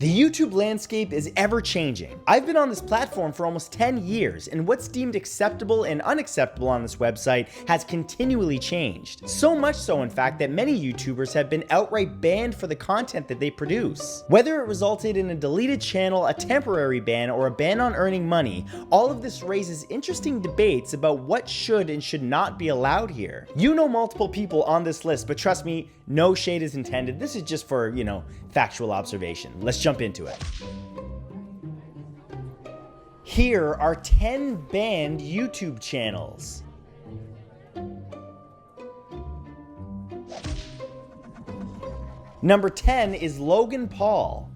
The YouTube landscape is ever changing. I've been on this platform for almost 10 years, and what's deemed acceptable and unacceptable on this website has continually changed. So much so, in fact, that many YouTubers have been outright banned for the content that they produce. Whether it resulted in a deleted channel, a temporary ban, or a ban on earning money, all of this raises interesting debates about what should and should not be allowed here. You know multiple people on this list, but trust me, no shade is intended. This is just for, factual observation. Let's jump into it. Here are 10 banned YouTube channels. Number 10 is Logan Paul.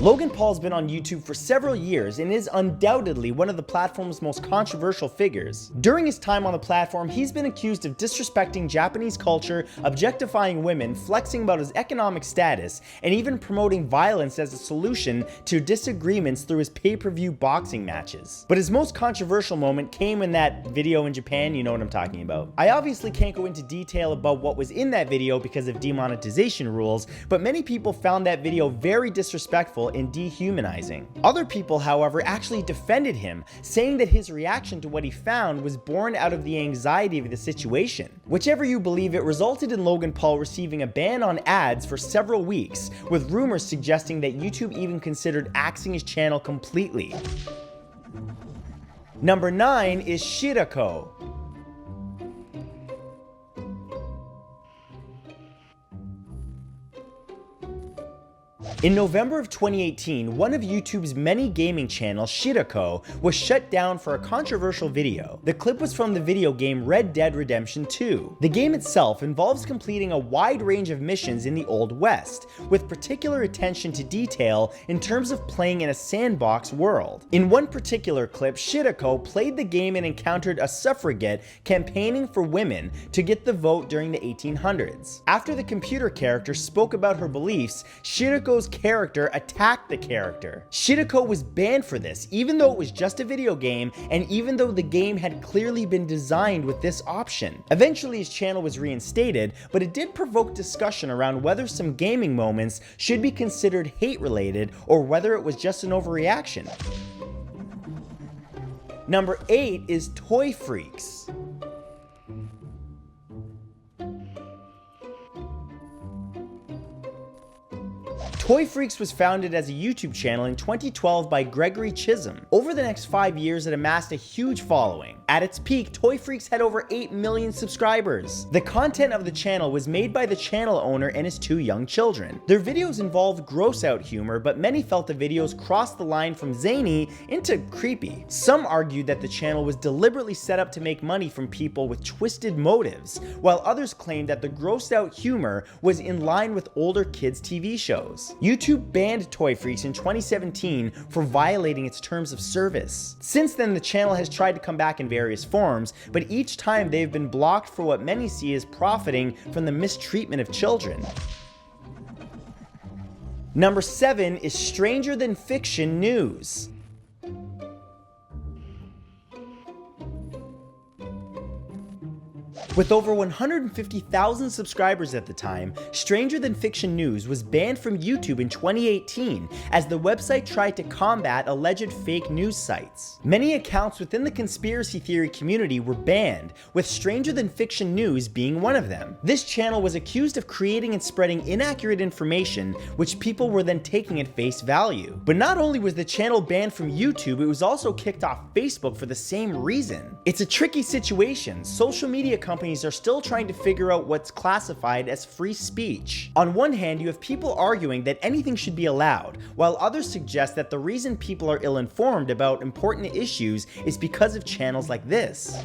Logan Paul's been on YouTube for several years and is undoubtedly one of the platform's most controversial figures. During his time on the platform, he's been accused of disrespecting Japanese culture, objectifying women, flexing about his economic status, and even promoting violence as a solution to disagreements through his pay-per-view boxing matches. But his most controversial moment came in that video in Japan, you know what I'm talking about. I obviously can't go into detail about what was in that video because of demonetization rules, but many people found that video very disrespectful and dehumanizing. Other people, however, actually defended him, saying that his reaction to what he found was born out of the anxiety of the situation. Whichever you believe, it resulted in Logan Paul receiving a ban on ads for several weeks, with rumors suggesting that YouTube even considered axing his channel completely. Number 9 is Shirako. In November of 2018, one of YouTube's many gaming channels, Shirako, was shut down for a controversial video. The clip was from the video game Red Dead Redemption 2. The game itself involves completing a wide range of missions in the Old West, with particular attention to detail in terms of playing in a sandbox world. In one particular clip, Shirako played the game and encountered a suffragette campaigning for women to get the vote during the 1800s. After the computer character spoke about her beliefs, Shirako's character attacked the character. Shirako was banned for this, even though it was just a video game and even though the game had clearly been designed with this option. Eventually his channel was reinstated, but it did provoke discussion around whether some gaming moments should be considered hate-related or whether it was just an overreaction. Number 8 is Toy Freaks. Toy Freaks was founded as a YouTube channel in 2012 by Gregory Chisholm. Over the next 5 years, it amassed a huge following. At its peak, Toy Freaks had over 8 million subscribers. The content of the channel was made by the channel owner and his 2 young children. Their videos involved gross-out humor, but many felt the videos crossed the line from zany into creepy. Some argued that the channel was deliberately set up to make money from people with twisted motives, while others claimed that the grossed-out humor was in line with older kids' TV shows. YouTube banned Toy Freaks in 2017 for violating its terms of service. Since then, the channel has tried to come back in various forms, but each time they've been blocked for what many see as profiting from the mistreatment of children. Number 7 is Stranger Than Fiction News. With over 150,000 subscribers at the time, Stranger Than Fiction News was banned from YouTube in 2018 as the website tried to combat alleged fake news sites. Many accounts within the conspiracy theory community were banned, with Stranger Than Fiction News being one of them. This channel was accused of creating and spreading inaccurate information, which people were then taking at face value. But not only was the channel banned from YouTube, it was also kicked off Facebook for the same reason. It's a tricky situation. Social media companies are still trying to figure out what's classified as free speech. On one hand, you have people arguing that anything should be allowed, while others suggest that the reason people are ill-informed about important issues is because of channels like this.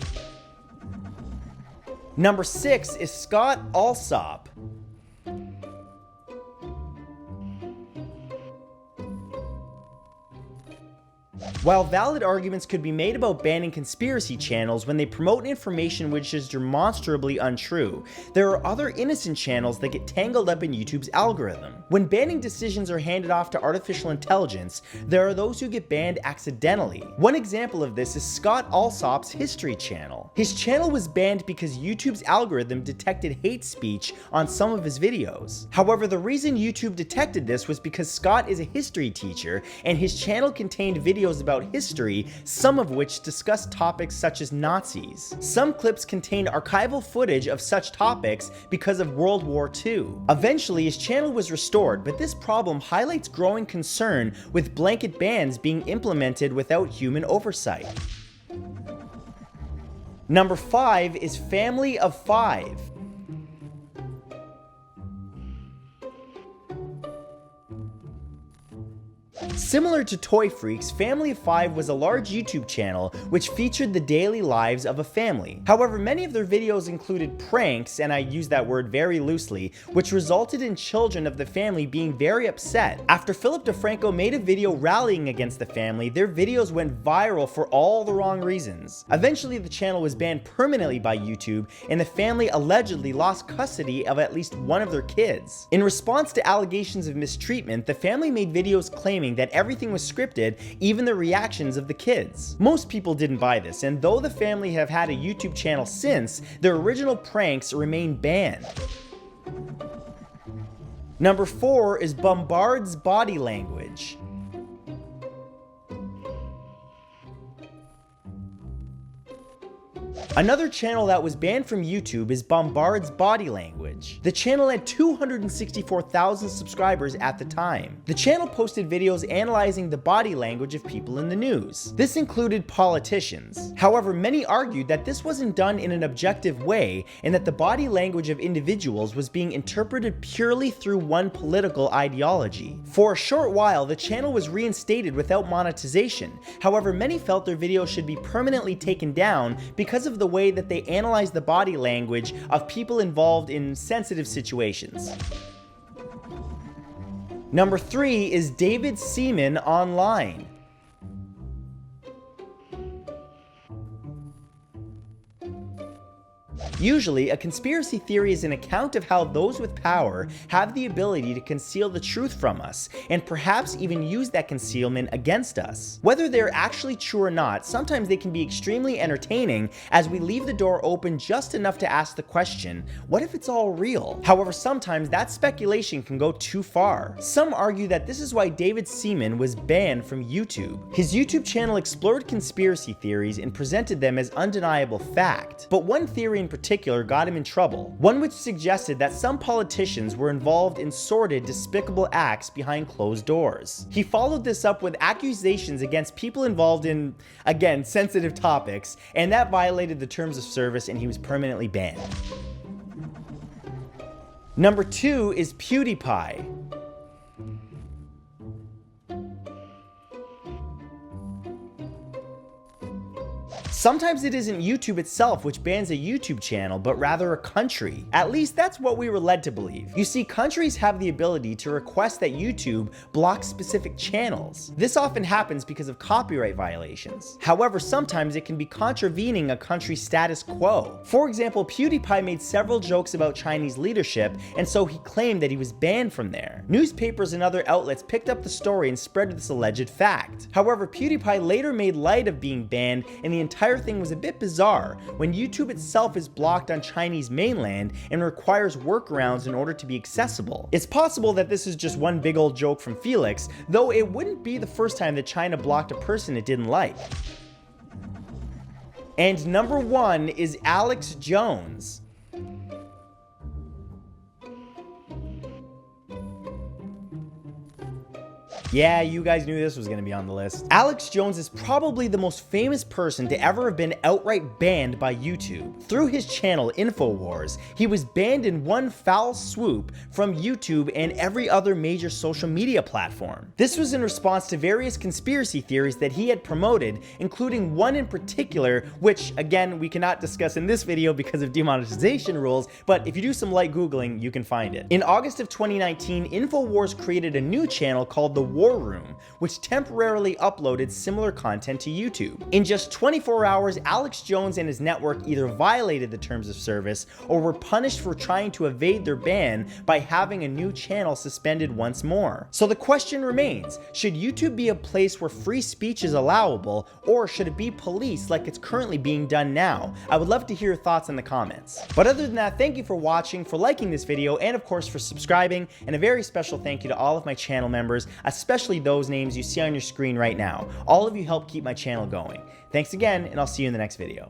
Number 6 is Scott Alsop. While valid arguments could be made about banning conspiracy channels when they promote information which is demonstrably untrue, there are other innocent channels that get tangled up in YouTube's algorithm. When banning decisions are handed off to artificial intelligence, there are those who get banned accidentally. One example of this is Scott Alsop's History channel. His channel was banned because YouTube's algorithm detected hate speech on some of his videos. However, the reason YouTube detected this was because Scott is a history teacher and his channel contained videos about history, some of which discussed topics such as Nazis. Some clips contained archival footage of such topics because of World War II. Eventually, his channel was restored, but this problem highlights growing concern with blanket bans being implemented without human oversight. Number 5 is Family of 5. Similar to Toy Freaks, Family of 5 was a large YouTube channel which featured the daily lives of a family. However, many of their videos included pranks, and I use that word very loosely, which resulted in children of the family being very upset. After Philip DeFranco made a video rallying against the family, their videos went viral for all the wrong reasons. Eventually, the channel was banned permanently by YouTube, and the family allegedly lost custody of at least one of their kids. In response to allegations of mistreatment, the family made videos claiming that everything was scripted, even the reactions of the kids. Most people didn't buy this, and though the family have had a YouTube channel since, their original pranks remain banned. Number 4 is Bombard's Body Language. Another channel that was banned from YouTube is Bombard's Body Language. The channel had 264,000 subscribers at the time. The channel posted videos analyzing the body language of people in the news. This included politicians. However, many argued that this wasn't done in an objective way and that the body language of individuals was being interpreted purely through one political ideology. For a short while, the channel was reinstated without monetization. However, many felt their videos should be permanently taken down because of the way that they analyze the body language of people involved in sensitive situations. Number 3 is David Seaman Online. Usually, a conspiracy theory is an account of how those with power have the ability to conceal the truth from us, and perhaps even use that concealment against us. Whether they're actually true or not, sometimes they can be extremely entertaining as we leave the door open just enough to ask the question, what if it's all real? However, sometimes that speculation can go too far. Some argue that this is why David Seaman was banned from YouTube. His YouTube channel explored conspiracy theories and presented them as undeniable fact. But one theory in particular got him in trouble, one which suggested that some politicians were involved in sordid, despicable acts behind closed doors. He followed this up with accusations against people involved in, again, sensitive topics, and that violated the terms of service and he was permanently banned. Number 2 is PewDiePie. Sometimes it isn't YouTube itself which bans a YouTube channel, but rather a country. At least that's what we were led to believe. You see, countries have the ability to request that YouTube block specific channels. This often happens because of copyright violations. However, sometimes it can be contravening a country's status quo. For example, PewDiePie made several jokes about Chinese leadership, and so he claimed that he was banned from there. Newspapers and other outlets picked up the story and spread this alleged fact. However, PewDiePie later made light of being banned, and the entire thing was a bit bizarre when YouTube itself is blocked on Chinese mainland and requires workarounds in order to be accessible. It's possible that this is just one big old joke from Felix, though it wouldn't be the first time that China blocked a person it didn't like. And number 1 is Alex Jones. Yeah, you guys knew this was going to be on the list. Alex Jones is probably the most famous person to ever have been outright banned by YouTube. Through his channel InfoWars, he was banned in one foul swoop from YouTube and every other major social media platform. This was in response to various conspiracy theories that he had promoted, including one in particular, which again, we cannot discuss in this video because of demonetization rules, but if you do some light Googling, you can find it. In August of 2019, InfoWars created a new channel called the War Room, which temporarily uploaded similar content to YouTube. In just 24 hours, Alex Jones and his network either violated the terms of service or were punished for trying to evade their ban by having a new channel suspended once more. So the question remains, should YouTube be a place where free speech is allowable, or should it be policed like it's currently being done now? I would love to hear your thoughts in the comments. But other than that, thank you for watching, for liking this video, and of course for subscribing, and a very special thank you to all of my channel members, especially those names you see on your screen right now. All of you help keep my channel going. Thanks again, and I'll see you in the next video.